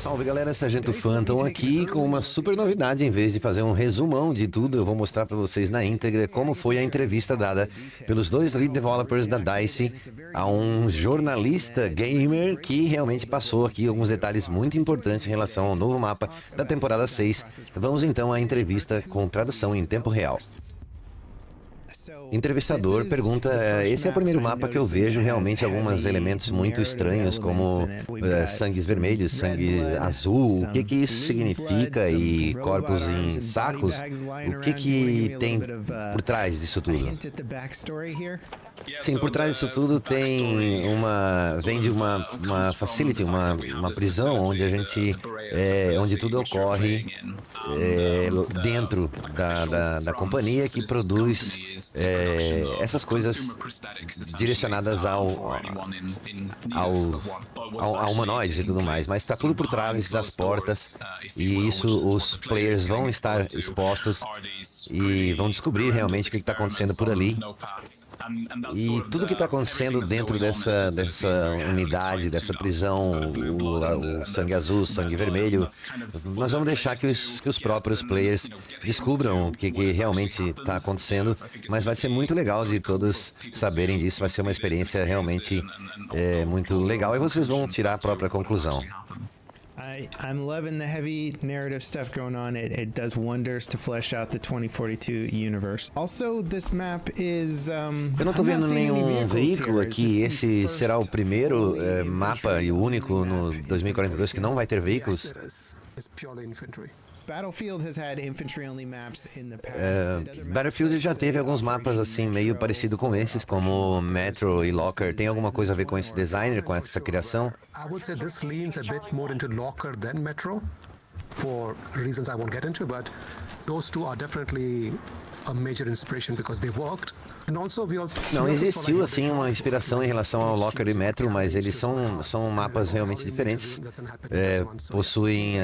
Salve galera, Sargento Phantom aqui com uma super novidade. Em vez de fazer um resumão de tudo, eu vou mostrar para vocês na íntegra como foi a entrevista dada pelos dois lead developers da DICE a um jornalista gamer que realmente passou aqui alguns detalhes muito importantes em relação ao novo mapa da temporada 6. Vamos então à entrevista com tradução em tempo real. Entrevistador pergunta, esse é o primeiro mapa que eu vejo realmente alguns elementos muito estranhos, como sangues vermelhos, sangue azul, o que que isso significa, e corpos em sacos, o que que tem por trás disso tudo? Sim, por trás disso tudo tem vem de uma facility, uma prisão onde a gente, onde tudo ocorre dentro da companhia que produz essas coisas direcionadas a humanoides e tudo mais, mas está tudo por trás das portas, e isso os players vão estar expostos e vão descobrir realmente o que está acontecendo por ali. E tudo que está acontecendo dentro dessa unidade, dessa prisão, o sangue azul, o sangue vermelho, nós vamos deixar que os próprios players descubram o que realmente está acontecendo, mas vai ser muito legal de todos saberem disso, vai ser uma experiência realmente muito legal, e vocês vão tirar a própria conclusão. I'm loving the heavy narrative stuff going on. It does wonders to flesh out the 2042 universe. Also, this map is eu não estou vendo nenhum veículo aqui. Esse será o primeiro mapa e o único no 2042 que não vai ter veículos. Battlefield já teve alguns mapas assim meio parecido com esses, como Metro e Locker. Tem alguma coisa a ver com esse designer, com essa criação? I would say this leans a bit more into Locker than Metro, for reasons I won't get into, but those two are definitely a major inspiration because they worked. And also não existiu assim uma inspiração em relação ao Locker e Metro, mas eles são mapas realmente diferentes. Possuem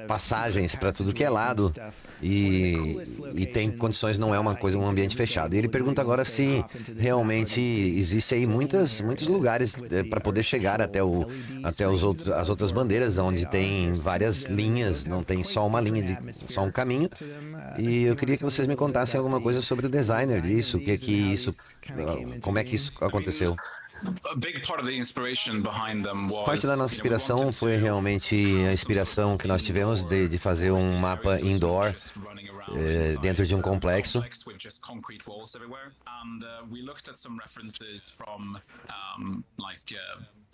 passagens para tudo que é lado e tem condições, não é um ambiente fechado. E ele pergunta agora se realmente existe aí muitos lugares para poder chegar até as outras bandeiras, onde tem várias linhas, não tem só uma linha, só um caminho. E eu queria que vocês me contassem alguma coisa sobre o designer disso, como é que isso aconteceu. Parte da nossa inspiração foi realmente a inspiração que nós tivemos de fazer um mapa indoor dentro de um complexo.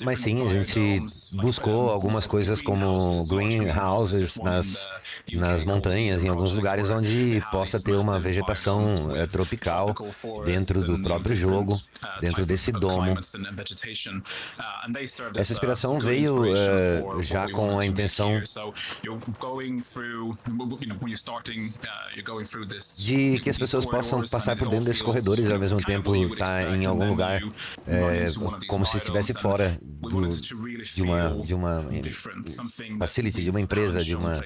Mas sim, a gente buscou algumas coisas como greenhouses nas montanhas, em alguns lugares onde possa ter uma vegetação tropical dentro do próprio jogo, dentro desse domo. Essa inspiração veio já com a intenção de que as pessoas possam passar por dentro desses corredores e ao mesmo tempo estar em algum lugar como se estivesse fora de uma facility, de uma empresa, de uma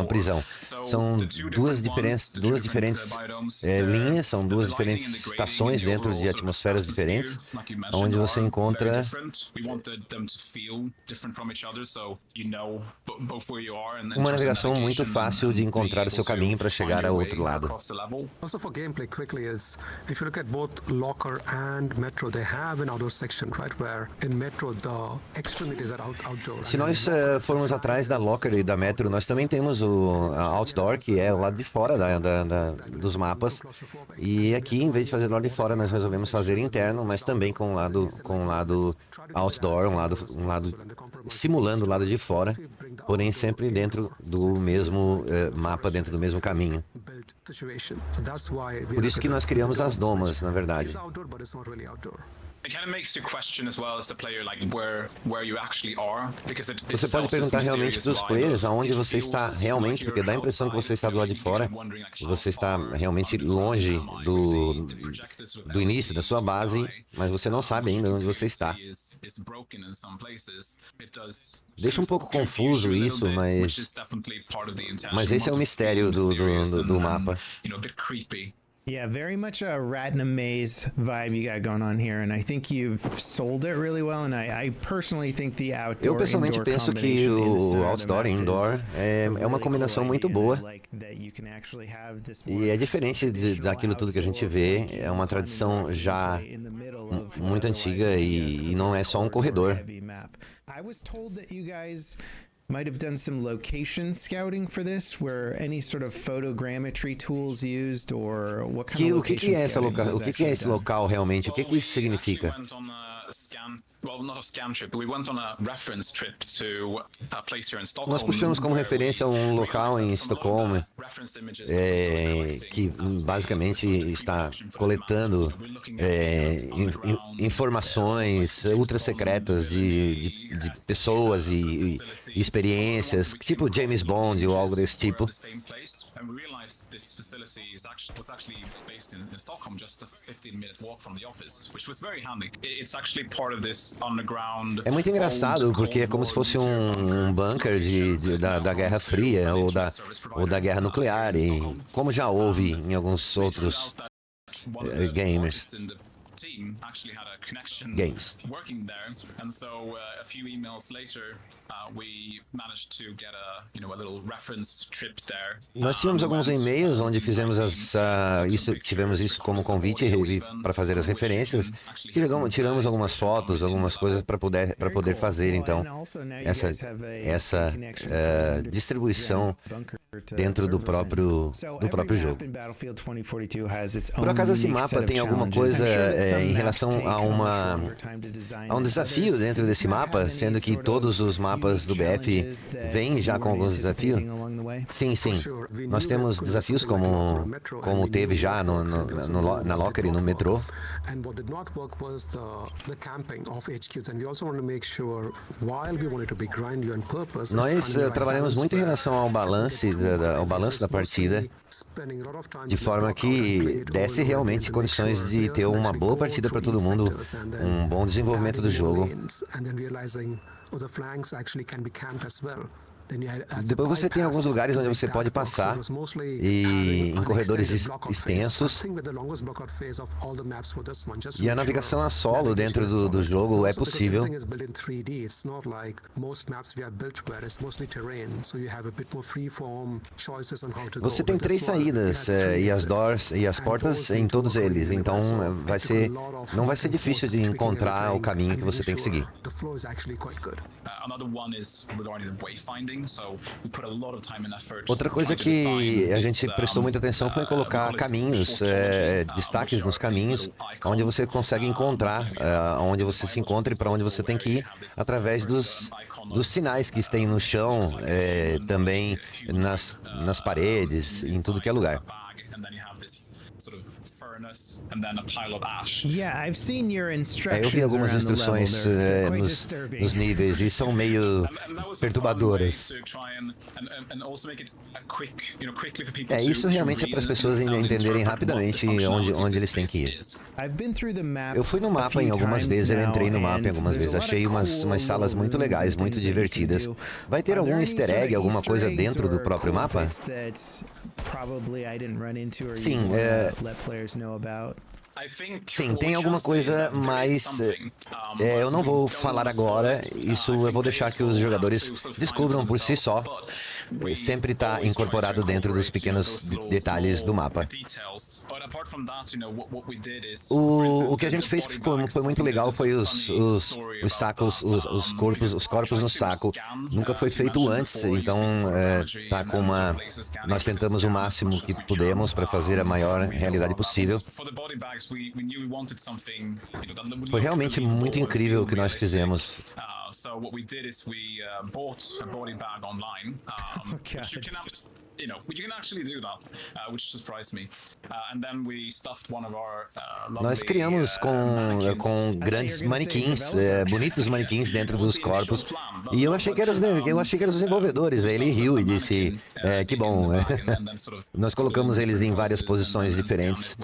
prisão. São duas diferentes linhas, são duas diferentes estações dentro de atmosferas diferentes, onde você encontra uma navegação muito fácil de encontrar o seu caminho para chegar ao outro lado. Also for gameplay quickly is, if you look at both Locker and Metro, they have an outdoor section, right, where in Metro the extremities are outdoor. Se nós formos atrás da Locker e da Metro, nós também temos o outdoor, que é o lado de fora dos mapas. E aqui, em vez de fazer do lado de fora, nós resolvemos fazer interno, mas também com um lado outdoor, um lado simulando o lado de fora, porém sempre dentro do mesmo mapa, dentro do mesmo caminho. Por isso que nós criamos as domas, na verdade. Você pode perguntar realmente para os players aonde você está realmente, porque dá a impressão que você está do lado de fora, que você está realmente longe do início da sua base, mas você não sabe ainda onde você está. Deixa um pouco confuso isso, mas esse é o mistério do mapa. Yeah, very much a rat in a maze vibe you got going on here, and I think you've sold it really well. And I personally think the outdoor. Eu pessoalmente penso que o outdoor e indoor é uma combinação muito boa. E é diferente daquilo tudo que a gente vê. É uma tradição já muito antiga e não é só um corredor. Might have done some location scouting for this, where any sort of photogrammetry tools used, or what kind of O que é esse local? O que é esse local realmente? O que isso significa? Nós puxamos como referência um local em Estocolmo que basicamente está coletando informações ultra secretas de pessoas e experiências, tipo James Bond ou algo desse tipo. É muito engraçado porque é como se fosse um bunker da Guerra Fria ou da Guerra Nuclear, e como já houve em alguns outros games. Nós tínhamos alguns e-mails onde tivemos isso como convite para fazer as referências. Tiramos algumas fotos, algumas coisas para poder fazer então essa distribuição dentro do próprio jogo. Por acaso esse mapa tem alguma coisa em relação a um desafio dentro desse mapa, sendo que todos os mapas do BF vêm já com alguns desafios? Sim. Nós temos desafios como teve já na Locker e no metrô. Nós trabalhamos muito em relação ao balanço da partida, de forma que desse realmente condições de ter uma boa partida para todo mundo, um bom desenvolvimento do jogo. Depois você tem alguns lugares onde você pode passar e em corredores extensos. E a navegação a solo dentro do jogo é possível. Você tem 3 saídas e as portas em todos eles, então não vai ser difícil de encontrar o caminho que você tem que seguir. Outra coisa que a gente prestou muita atenção foi colocar caminhos, destaques nos caminhos, onde você consegue encontrar, onde você se encontra e para onde você tem que ir, através dos sinais que tem no chão, também nas paredes, em tudo que é lugar. Eu vi algumas instruções nos níveis e são meio perturbadoras. Isso realmente é para as pessoas entenderem rapidamente onde eles têm que ir. Eu fui no mapa em algumas vezes, eu entrei no mapa em algumas vezes, achei umas salas muito legais, muito divertidas. Vai ter algum easter egg, alguma coisa dentro do próprio mapa? Sim, tem alguma coisa, mas eu não vou falar agora. Isso eu vou deixar que os jogadores descubram por si só. Sempre está incorporado dentro dos pequenos detalhes do mapa. O que a gente fez que foi muito legal foi os sacos, os corpos no saco. Nunca foi feito antes, então nós tentamos o máximo que pudemos para fazer a maior realidade possível. Foi realmente muito incrível o que nós fizemos. So what we did is we bought a body bag online, which you can actually do that, which surprised me. And then we stuffed one of our Nós criamos com grandes manequins, bonitos manequins dentro dos corpos. E eu achei que eram os desenvolvedores. Ele riu e disse, que bom. Nós colocamos eles em várias posições diferentes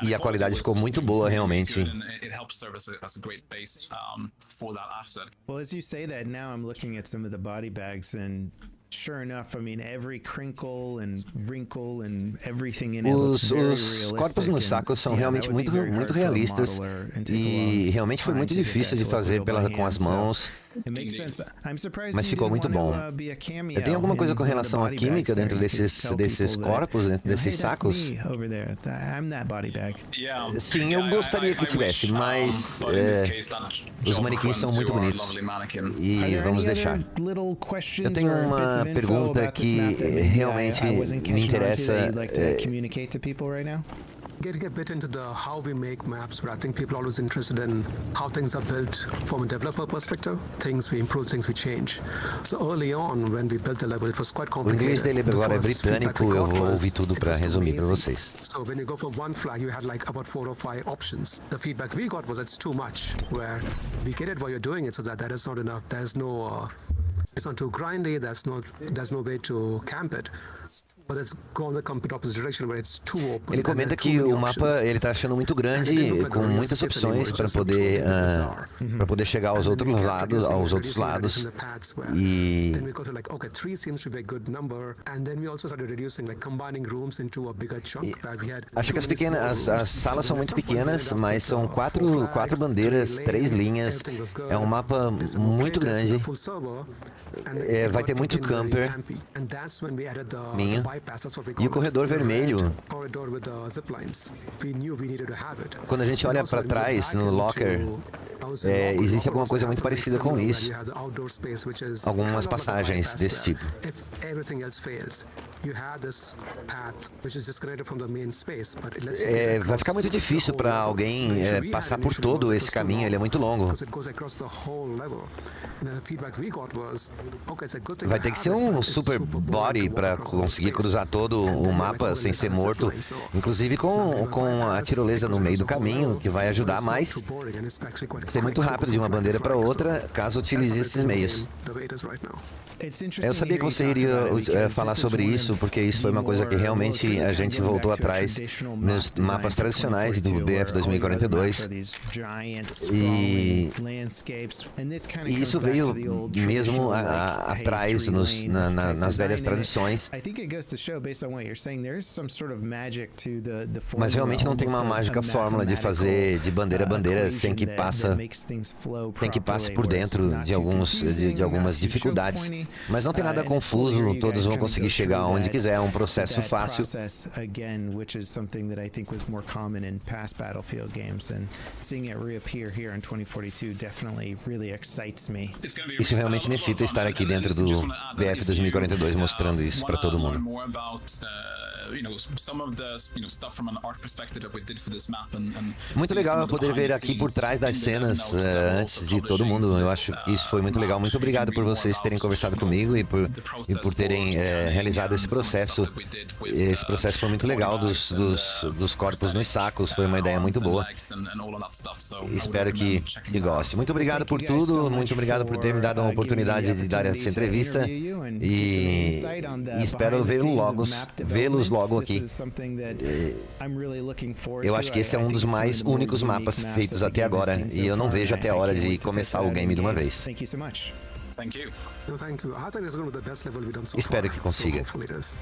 e a qualidade ficou muito boa realmente. Well, as you say that now, I'm looking at some of the body bags, and Sure enough, I mean, every crinkle and wrinkle and everything in it looks very Os corpos nos sacos são realmente muito realistas e realmente foi muito difícil de fazer com as mãos. Mas ficou muito bom. Eu tenho alguma coisa com relação à química dentro desses corpos, dentro desses sacos? Sim, eu gostaria que tivesse, mas os manequins são muito bonitos e vamos deixar. Eu tenho uma pergunta que realmente me interessa. Getting a bit into how we make maps, but I think people are always interested in how things are built from a developer perspective. Things we improve, things we change. So early on, when we built the level, it was quite complicated. O inglês dele agora é britânico, eu vou ouvir tudo para resumir para vocês. So when you go for one flag, you had like about 4 or 5 options. The feedback we got was it's too much. Where we get it while you're doing it, so that is not enough. There's no, it's not too grindy. There's no way to camp it. Ele comenta que o mapa ele está achando muito grande, com muitas opções para poder chegar aos outros lados, e acho que as salas são muito pequenas, mas são quatro bandeiras, 3 linhas. É um mapa muito grande. Vai ter muito camper minha. E o corredor vermelho, quando a gente olha para trás no locker, existe alguma coisa muito parecida com isso. Algumas passagens desse tipo. Vai ficar muito difícil para alguém passar por todo esse caminho, ele é muito longo. Vai ter que ser um super body para conseguir cruzar todo o mapa sem ser morto, inclusive com a tirolesa no meio do caminho, que vai ajudar mais. Ser muito rápido de uma bandeira para outra, caso utilize esses meios. Eu sabia que você iria falar sobre isso, porque isso foi uma coisa que realmente a gente voltou atrás nos mapas tradicionais do BF 2042. E isso veio mesmo atrás nas velhas tradições. Mas realmente não tem uma mágica fórmula de fazer de bandeira a bandeira sem que passe por dentro de algumas dificuldades. Mas não tem nada confuso, todos vão conseguir chegar onde quiser, é um processo fácil. Isso realmente me excita estar aqui dentro do BF 2042 mostrando isso para todo mundo. Muito legal poder ver aqui por trás das cenas antes de todo mundo. Eu acho que isso foi muito legal. Muito obrigado por vocês terem conversado comigo e por terem realizado esse processo. Esse processo foi muito legal dos corpos nos sacos. Foi uma ideia muito boa. Espero que goste. Muito obrigado por tudo. Muito obrigado por ter me dado a oportunidade de dar essa entrevista. E espero vê-los logo aqui. Eu acho que esse é um dos mais únicos mapas feitos até agora. E eu não vejo até a hora de começar o game de uma vez. Thank you. No, thank you. I think it's going to be the best level we've done so Espero far. que consiga. So hopefully it is.